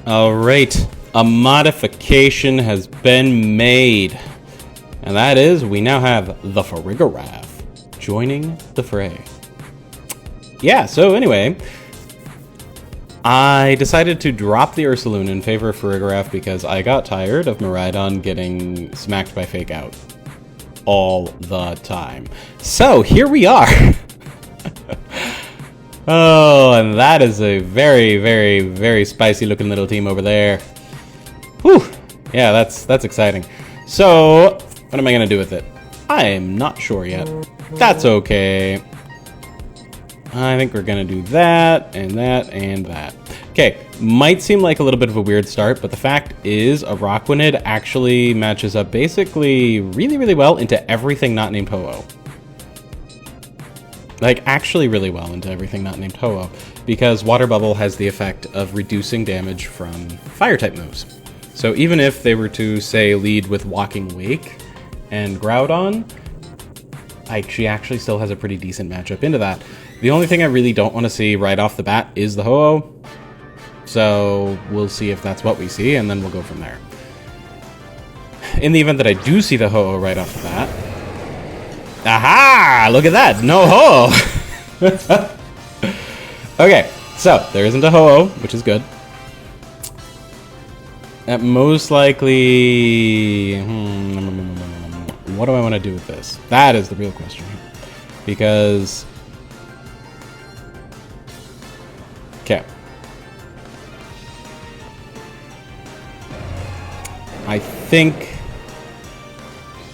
Alright, a modification has been made. And that is, we now have the Farigiraf joining the fray. Yeah, so anyway, I decided to drop the Ursaloon in favor of Farigiraf because I got tired of Miraidon getting smacked by Fake Out all the time. So here we are. Oh, and that is a very, very, very spicy looking little team over there. Whew. Yeah, that's exciting. So, what am I going to do with it? I am not sure yet. That's okay. I think we're going to do that, and that, and that. Okay, might seem like a little bit of a weird start, but the fact is a Rockwanid actually matches up basically really, really well into everything not named Ho-Oh. Like, actually really well into everything not named Ho-Oh, because Water Bubble has the effect of reducing damage from Fire-type moves. So even if they were to, say, lead with Walking Wake and Groudon, she actually still has a pretty decent matchup into that. The only thing I really don't want to see right off the bat is the Ho-Oh, so we'll see if that's what we see, and then we'll go from there. In the event that I do see the Ho-Oh right off the bat, aha! Look at that! No Ho-Oh! Okay, so there isn't a Ho-Oh, which is good. That most likely... what do I want to do with this? That is the real question here. Because... okay. I think...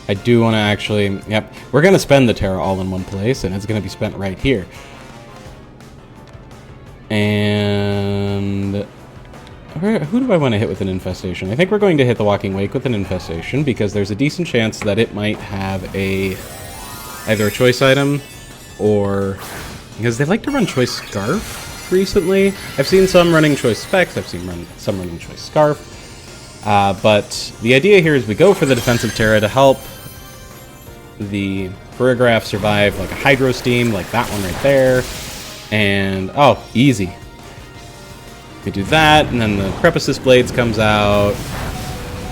I do want to actually... yep. We're going to spend the Terra all in one place, and it's going to be spent right here. And... who do I want to hit with an Infestation? I think we're going to hit the Walking Wake with an Infestation, because there's a decent chance that it might have either a Choice Item, or... because they like to run Choice Scarf recently. I've seen some running Choice Specs, I've seen some running Choice Scarf. But the idea here is we go for the defensive Terra to help the Farigiraf survive like a Hydro Steam, like that one right there. And, oh, easy. We do that, and then the Crepisis Blades comes out.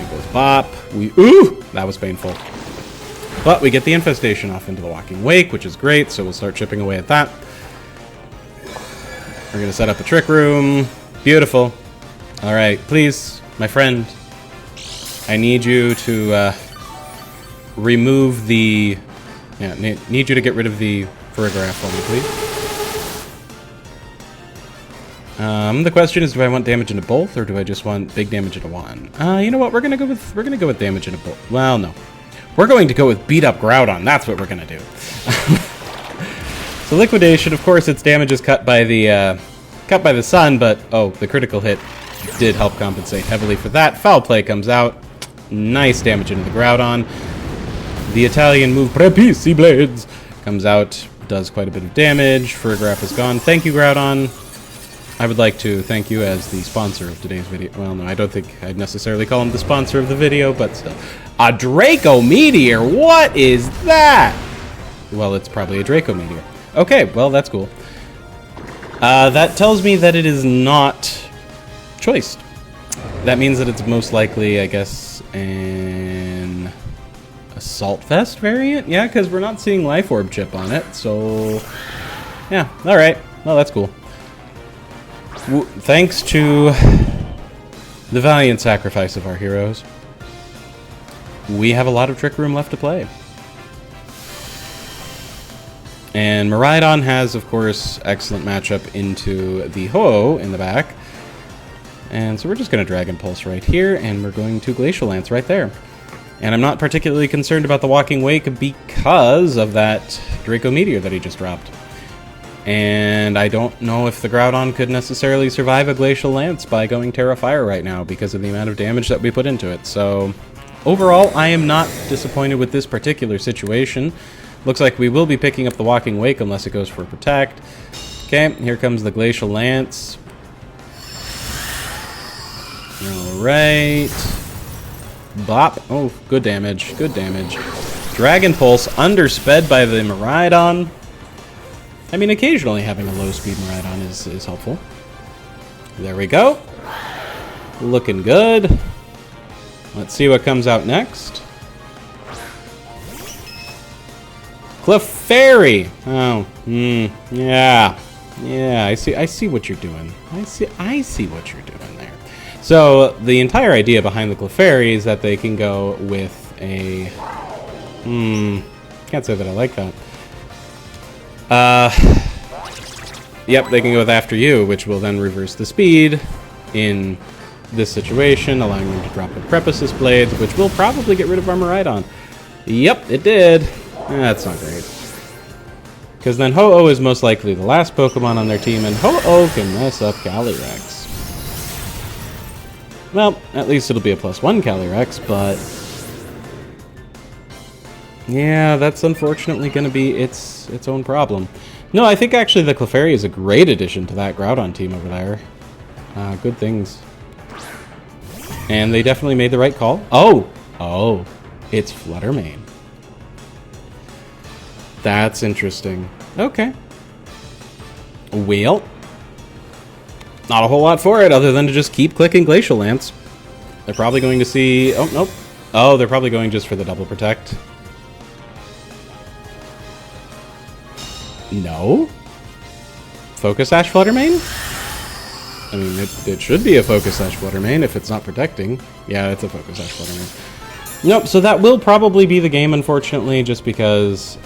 It goes bop. Ooh! That was painful. But we get the Infestation off into the Walking Wake, which is great, so we'll start chipping away at that. We're going to set up a Trick Room. Beautiful. Alright, please, my friend. I need you to remove the... yeah, need you to get rid of the Farigiraf for me, please. The question is, do I want damage into both, or do I just want big damage into one? You know what? We're gonna go with damage into both. Well, no, we're going to go with beat up Groudon. That's what we're gonna do. So liquidation, of course, its damage is cut by the sun, but oh, the critical hit did help compensate heavily for that. Foul Play comes out. Nice damage into the Groudon. The Italian move Prepisi Blades comes out, does quite a bit of damage. Farigiraf is gone. Thank you, Groudon. I would like to thank you as the sponsor of today's video. Well, no, I don't think I'd necessarily call him the sponsor of the video, but still. A Draco Meteor? What is that? Well, it's probably a Draco Meteor. Okay, well, that's cool. That tells me that it is not choiced. That means that it's most likely, I guess, an Assault Vest variant? Yeah, because we're not seeing Life Orb chip on it, so... yeah, alright. Well, that's cool. Thanks to the valiant sacrifice of our heroes, we have a lot of Trick Room left to play. And Miraidon has, of course, excellent matchup into the Ho-Oh in the back. And so we're just going to Dragon Pulse right here, and we're going to Glacial Lance right there. And I'm not particularly concerned about the Walking Wake because of that Draco Meteor that he just dropped. And I don't know if the Groudon could necessarily survive a Glacial Lance by going Terra Fire right now because of the amount of damage that we put into it. So overall, I am not disappointed with this particular situation. Looks like we will be picking up the Walking Wake unless it goes for Protect. Okay, here comes the Glacial Lance. Alright. Bop. Oh, good damage. Good damage. Dragon Pulse undersped by the Miraidon. I mean, occasionally having a low-speed Miraidon is helpful. There we go. Looking good. Let's see what comes out next. Clefairy. Oh, yeah. Yeah, I see what you're doing. I see what you're doing there. So, the entire idea behind the Clefairy is that they can go with a... can't say that I like that. Yep, they can go with After You, which will then reverse the speed in this situation, allowing them to drop the Preposis Blades, which will probably get rid of Armoridon. Yep, it did. That's not great. Because then Ho-Oh is most likely the last Pokemon on their team, and Ho-Oh can mess up Calyrex. Well, at least it'll be a +1 Calyrex, but... yeah, that's unfortunately going to be its own problem. No, I think actually the Clefairy is a great addition to that Groudon team over there. Good things. And they definitely made the right call. Oh, it's Fluttermane. That's interesting. Okay. Well, not a whole lot for it other than to just keep clicking Glacial Lance. They're probably going to see... oh, nope. Oh, they're probably going just for the double protect. No? Focus Sash Fluttermane? I mean, it should be a Focus Sash Fluttermane if it's not protecting. Yeah, it's a Focus Sash Fluttermane. Nope, so that will probably be the game, unfortunately, just because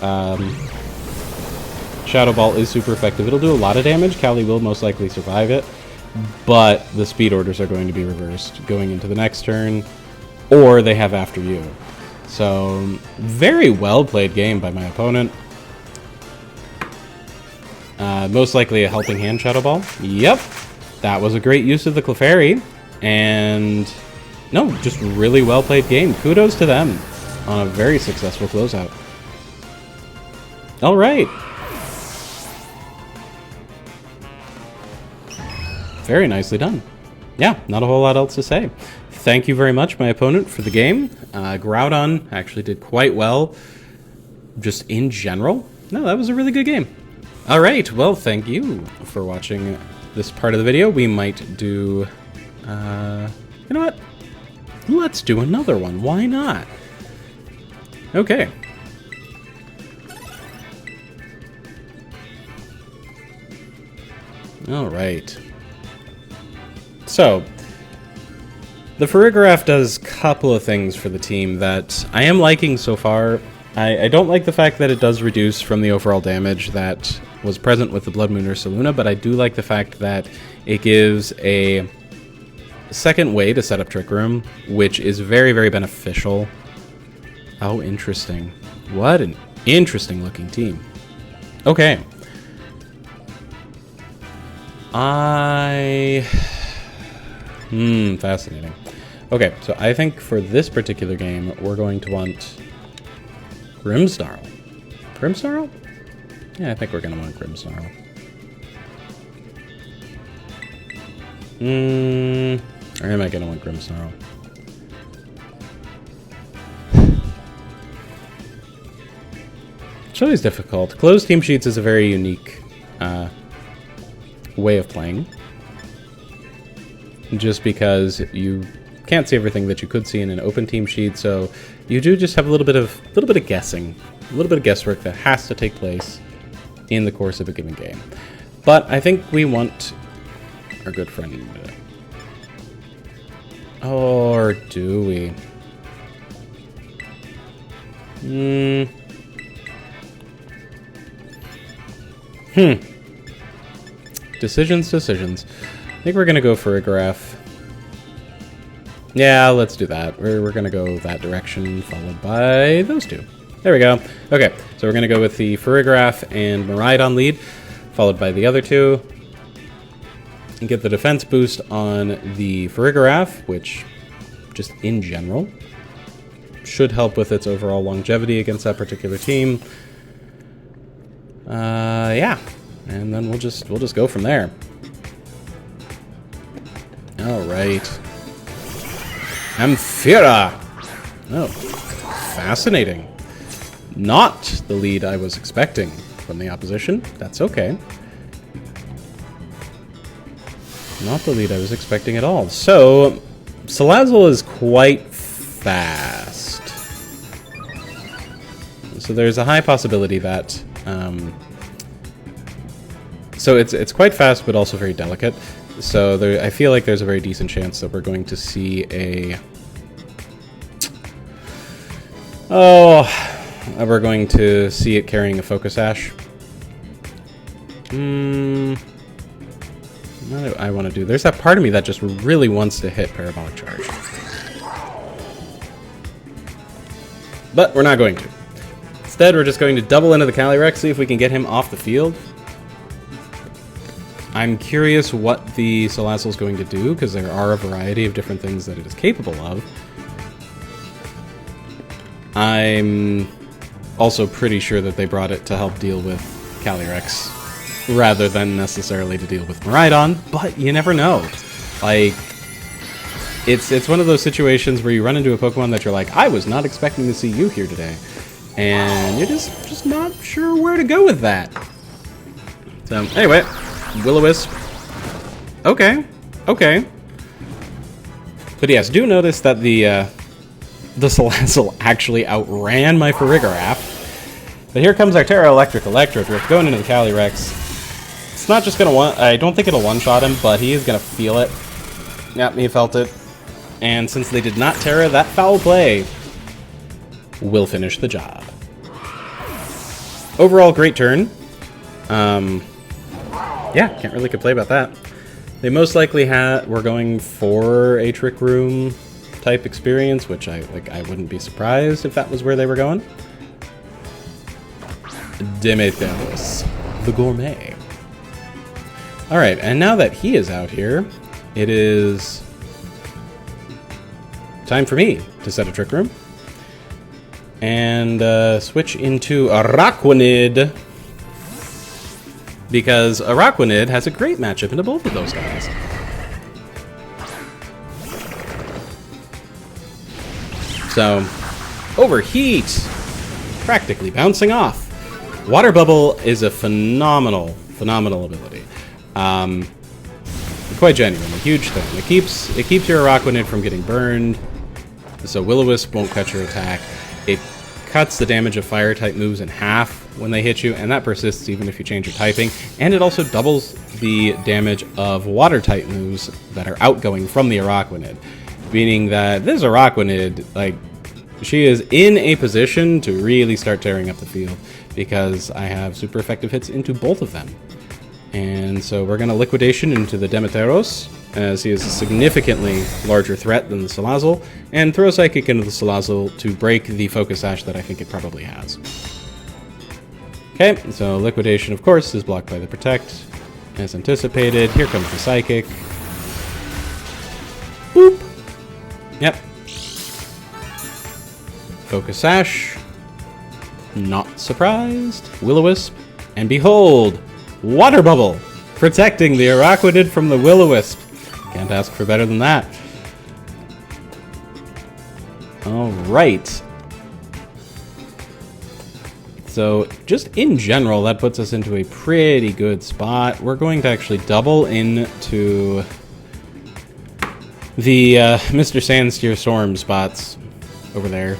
Shadow Ball is super effective. It'll do a lot of damage. Cali will most likely survive it, but the speed orders are going to be reversed going into the next turn, or they have After You. So, very well played game by my opponent. Most likely a Helping Hand Shadow Ball. Yep, that was a great use of the Clefairy, and... no, just really well-played game. Kudos to them on a very successful closeout. All right. Very nicely done. Yeah, not a whole lot else to say. Thank you very much, my opponent, for the game. Groudon actually did quite well, just in general. No, that was a really good game. All right, well, thank you for watching this part of the video. We might do... you know what? Let's do another one. Why not? Okay. All right. So, the Farigiraf does a couple of things for the team that I am liking so far. I don't like the fact that it does reduce from the overall damage that was present with the Blood Moon or Saluna, but I do like the fact that it gives a second way to set up Trick Room, which is very, very beneficial. Oh, interesting. What an interesting looking team. Okay. Fascinating. Okay, so I think for this particular game, we're going to want Grimmsnarl. Grimmsnarl? Yeah, I think we're going to want Grimmsnarl. Or am I going to want Grimmsnarl? It's always difficult. Closed team sheets is a very unique way of playing. Just because you can't see everything that you could see in an open team sheet, so you do just have a little bit of guessing, a little bit of guesswork that has to take place in the course of a given game. But I think we want our good friend. Or do we? Decisions. I think we're going to go for a Farigiraf. Yeah, let's do that. We're going to go that direction, followed by those two. There we go. Okay, so we're going to go with the Farigiraf and Miraidon lead, followed by the other two. And get the defense boost on the Farigiraf, which, just in general, should help with its overall longevity against that particular team. Yeah. And then we'll just go from there. All right. Amphira. Oh, fascinating. Not the lead I was expecting from the opposition. That's okay. Not the lead I was expecting at all. So, Salazzle is quite fast. So there's a high possibility that... so it's quite fast, but also very delicate. So I feel like there's a very decent chance that we're going to see a... we're going to see it carrying a Focus Sash. What do I want to do? There's that part of me that just really wants to hit Parabolic Charge. But we're not going to. Instead, we're just going to double into the Calyrex, see if we can get him off the field. I'm curious what the Salazzle is going to do, because there are a variety of different things that it is capable of. I'm also pretty sure that they brought it to help deal with Calyrex, rather than necessarily to deal with Miraidon, but you never know. Like, it's one of those situations where you run into a Pokemon that you're like, I was not expecting to see you here today. And you're just not sure where to go with that. So, anyway, Will-O-Wisp. Okay. But yes, do notice that the Salazzle actually outran my Farigiraf. But here comes our Terra Electric Electrodrift going into the Calyrex. It's not just gonna I don't think it'll one-shot him, but he is gonna feel it. Yep, he felt it. And since they did not Terra, that foul play will finish the job. Overall, great turn. Yeah, can't really complain about that. They most likely were going for a Trick Room type experience, which I wouldn't be surprised if that was where they were going. Demeteros, the gourmet. Alright, and now that he is out here, it is time for me to set a Trick Room. And switch into Araquanid, because Araquanid has a great matchup into both of those guys. So, Overheat, practically bouncing off. Water Bubble is a phenomenal ability. Quite genuinely, huge thing. It keeps your Araquanid from getting burned, so Will-O-Wisp won't catch your attack. It cuts the damage of Fire-type moves in half when they hit you, and that persists even if you change your typing. And it also doubles the damage of Water-type moves that are outgoing from the Araquanid, meaning that this Araquanid, like, she is in a position to really start tearing up the field, because I have super effective hits into both of them. And so we're going to Liquidation into the Demeteros, as he is a significantly larger threat than the Salazzle, and throw Psychic into the Salazzle to break the Focus Sash that I think it probably has. Okay, so Liquidation, of course, is blocked by the Protect, as anticipated. Here comes the Psychic. Boop! Yep. Focus Sash. Not surprised. Will-O-Wisp. And behold! Water Bubble! Protecting the Araquanid from the Will-O-Wisp. Can't ask for better than that. Alright. So, just in general, that puts us into a pretty good spot. We're going to actually double into the Mr. Sandsteer Storm spots over there.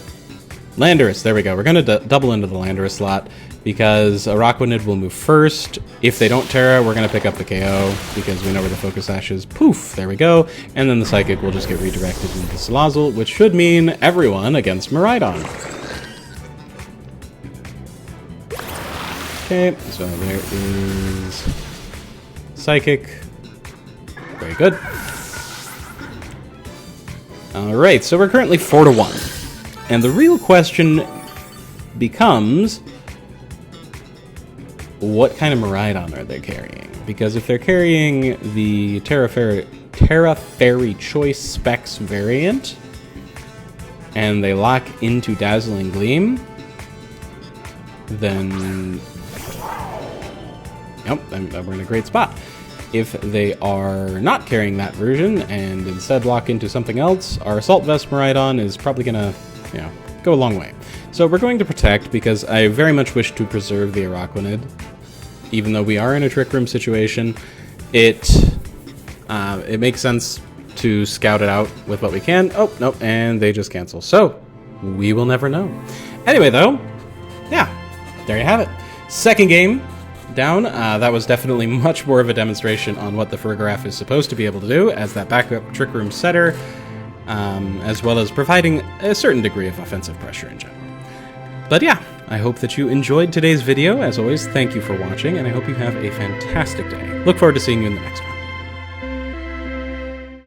Landorus, there we go. We're going to double into the Landorus slot, because Araquanid will move first. If they don't Terra, we're going to pick up the KO, because we know where the Focus Sash is. Poof, there we go. And then the Psychic will just get redirected into the Salazzle, which should mean everyone against Miraidon. Okay, so there is Psychic. Very good. Alright, so we're currently 4-1. And the real question becomes, what kind of Miraidon are they carrying? Because if they're carrying the Terra Fairy Choice Specs variant, and they lock into Dazzling Gleam, then yep, we're in a great spot. If they are not carrying that version and instead lock into something else, our Assault Vest Miraidon is probably gonna, go a long way. So we're going to Protect, because I very much wish to preserve the Araquanid. Even though we are in a Trick Room situation, it makes sense to scout it out with what we can. Oh, nope, and they just cancel. So, we will never know. Anyway, though, yeah, there you have it. Second game down. That was definitely much more of a demonstration on what the Farigiraf is supposed to be able to do as that backup Trick Room setter, as well as providing a certain degree of offensive pressure in general. But yeah, I hope that you enjoyed today's video. As always, thank you for watching, and I hope you have a fantastic day. Look forward to seeing you in the next one.